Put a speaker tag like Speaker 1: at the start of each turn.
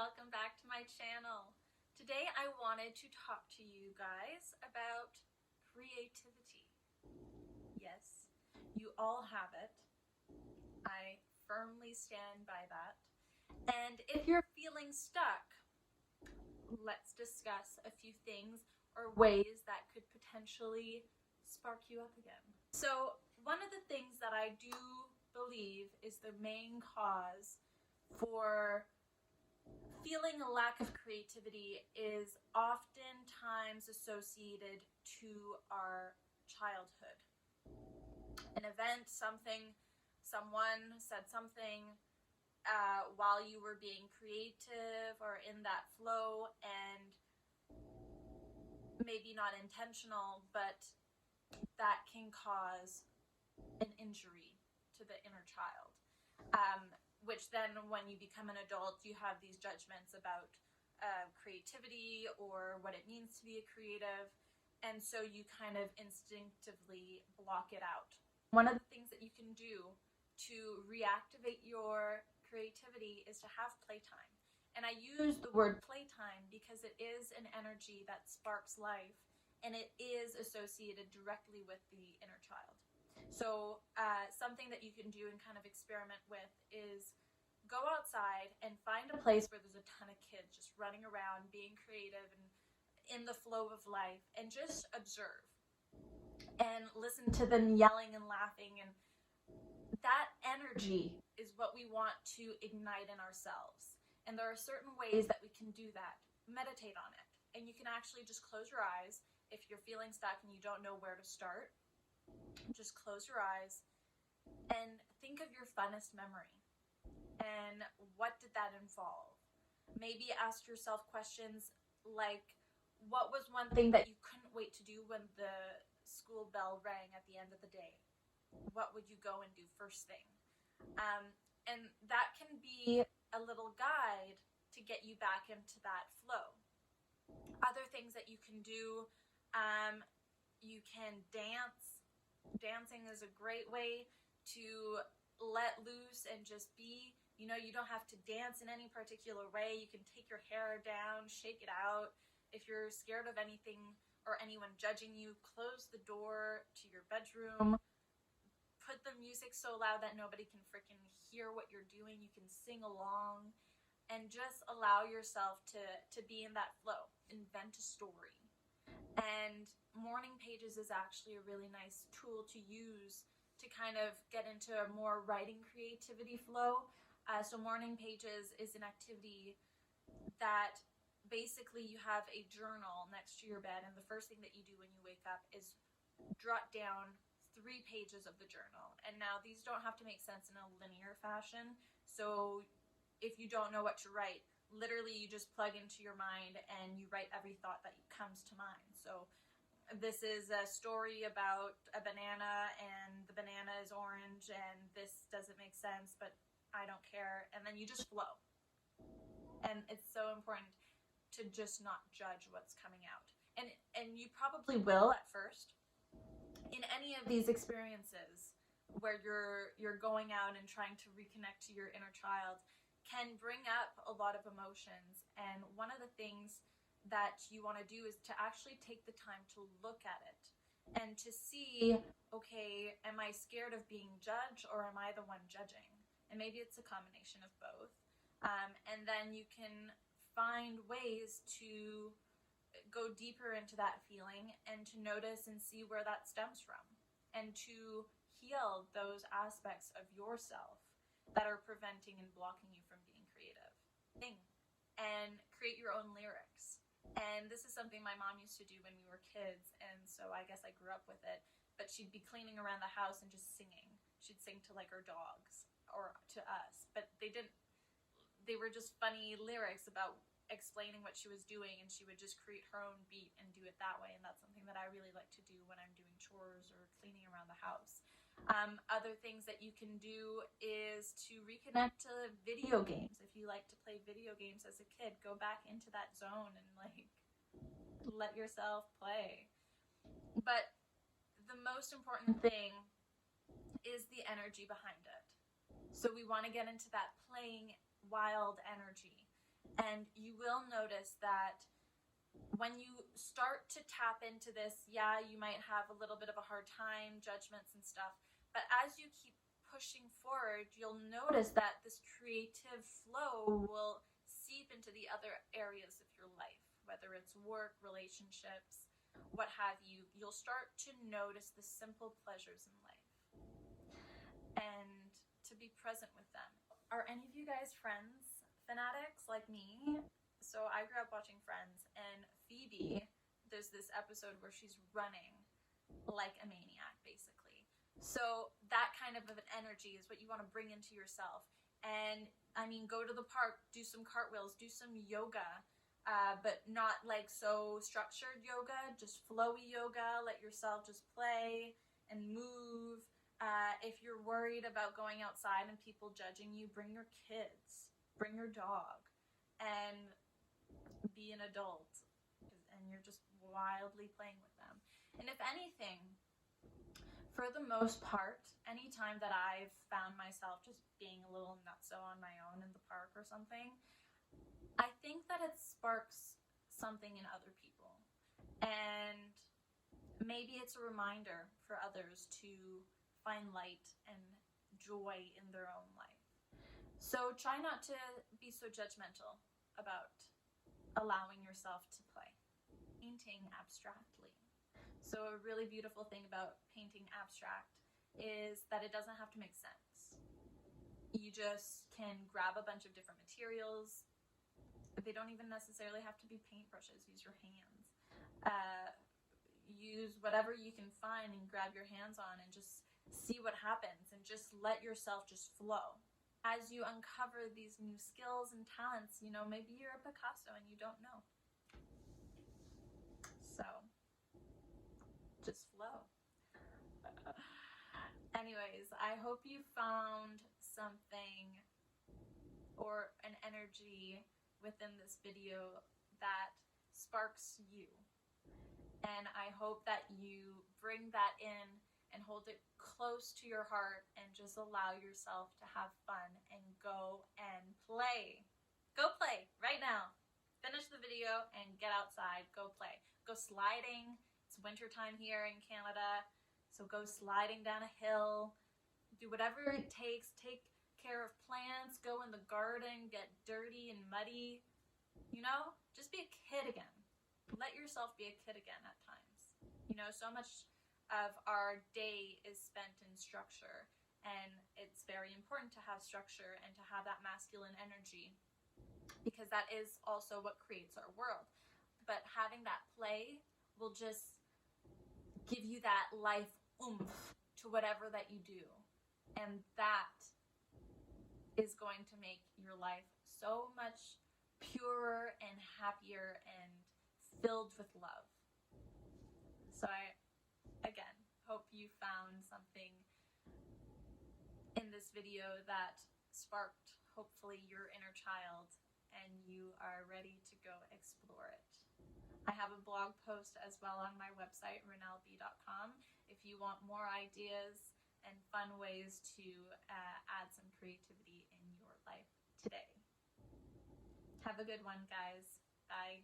Speaker 1: welcome back to my channel. Today I wanted to talk to you guys about creativity. Yes, you all have it. I firmly stand by that. And if you're feeling stuck, let's discuss a few things or ways that could potentially spark you up again. So one of the things that I do believe is the main cause for feeling a lack of creativity is oftentimes associated to our childhood. An event, something, someone said something while you were being creative or in that flow, and maybe not intentional, but that can cause an injury to the inner child. Which then when you become an adult, you have these judgments about creativity or what it means to be a creative, and so you kind of instinctively block it out. One of the things that you can do to reactivate your creativity is to have playtime. And I use the word playtime because it is an energy that sparks life, and it is associated directly with the inner child. So something that you can do and kind of experiment with is go outside and find a place where there's a ton of kids just running around, being creative and in the flow of life, and just observe and listen to them yelling and laughing. And that energy is what we want to ignite in ourselves. And there are certain ways that we can do that. Meditate on it. And you can actually just close your eyes if you're feeling stuck and you don't know where to start. Just close your eyes and think of your funnest memory. And what did that involve? Maybe ask yourself questions like, what was one thing that you couldn't wait to do when the school bell rang at the end of the day? What would you go and do first thing? And that can be a little guide to get you back into that flow. Other things that you can do, you can dance. Dancing is a great way to let loose and just be. You know, you don't have to dance in any particular way. You can take your hair down, shake it out. If you're scared of anything or anyone judging you, close the door to your bedroom. Put the music so loud that nobody can freaking hear what you're doing. You can sing along and just allow yourself to be in that flow. Invent a story. And morning pages is actually a really nice tool to use to kind of get into a more writing creativity flow. So morning pages is an activity that basically you have a journal next to your bed, and the first thing that you do when you wake up is jot down 3 pages of the journal. And now these don't have to make sense in a linear fashion. So if you don't know what to write, literally you just plug into your mind and you write every thought that comes to mind. So this is a story about a banana and the banana is orange and this doesn't make sense, but I don't care. And then you just flow. And it's so important to just not judge what's coming out. And you probably will at first. In any of these experiences where you're going out and trying to reconnect to your inner child can bring up a lot of emotions. And one of the things that you want to do is to actually take the time to look at it and to see, okay, am I scared of being judged or am I the one judging? And maybe it's a combination of both. And then you can find ways to go deeper into that feeling and to notice and see where that stems from, and to heal those aspects of yourself that are preventing and blocking you from being creative. And create your own lyrics. And this is something my mom used to do when we were kids, and so I guess I grew up with it. But she'd be cleaning around the house and just singing. She'd sing to like her dogs or to us, but they were just funny lyrics about explaining what she was doing, and she would just create her own beat and do it that way. And that's something that I really like to do when I'm doing chores or cleaning around the house. Other things that you can do is to reconnect to video games. If you like to play video games as a kid, go back into that zone and like let yourself play. But the most important thing is the energy behind it. So we want to get into that playing wild energy. And you will notice that when you start to tap into this, yeah, you might have a little bit of a hard time, judgments and stuff, but as you keep pushing forward, you'll notice that this creative flow will seep into the other areas of your life, whether it's work, relationships, what have you. You'll start to notice the simple pleasures in life and to be present with them. Are any of you guys Friends fanatics like me? So I grew up watching Friends, and Phoebe, there's this episode where she's running like a maniac, basically. So that kind of an energy is what you want to bring into yourself. And I mean, go to the park, do some cartwheels, do some yoga, but not like so structured yoga, just flowy yoga. Let yourself just play and move. If you're worried about going outside and people judging you, bring your kids, bring your dog, and be an adult, and you're just wildly playing with them. And if anything, for the most part, anytime that I've found myself just being a little nutso on my own in the park or something, I think that it sparks something in other people. And maybe it's a reminder for others to find light and joy in their own life. So try not to be so judgmental about allowing yourself to play. Painting abstractly. So a really beautiful thing about painting abstract is that it doesn't have to make sense. You just can grab a bunch of different materials. They don't even necessarily have to be paintbrushes. Use your hands. Use whatever you can find and grab your hands on and just see what happens and just let yourself just flow. As you uncover these new skills and talents, you know, maybe you're a Picasso and you don't know. So, just flow. Anyways, I hope you found something or an energy within this video that sparks you. And I hope that you bring that in and hold it close to your heart and just allow yourself to have fun and go and play. Go play right now. Finish the video and get outside. Go play. Go sliding. It's wintertime here in Canada, so go sliding down a hill. Do whatever it takes. Take care of plants. Go in the garden. Get dirty and muddy. You know, just be a kid again. Let yourself be a kid again at times. You know, so much of our day is spent in structure, and it's very important to have structure and to have that masculine energy, because that is also what creates our world. But having that play will just give you that life oomph to whatever that you do, and that is going to make your life so much purer and happier and filled with love. So I, again, hope you found something in this video that sparked, hopefully, your inner child, and you are ready to go explore it. I have a blog post as well on my website, renelb.com, if you want more ideas and fun ways to add some creativity in your life today. Have a good one, guys. Bye.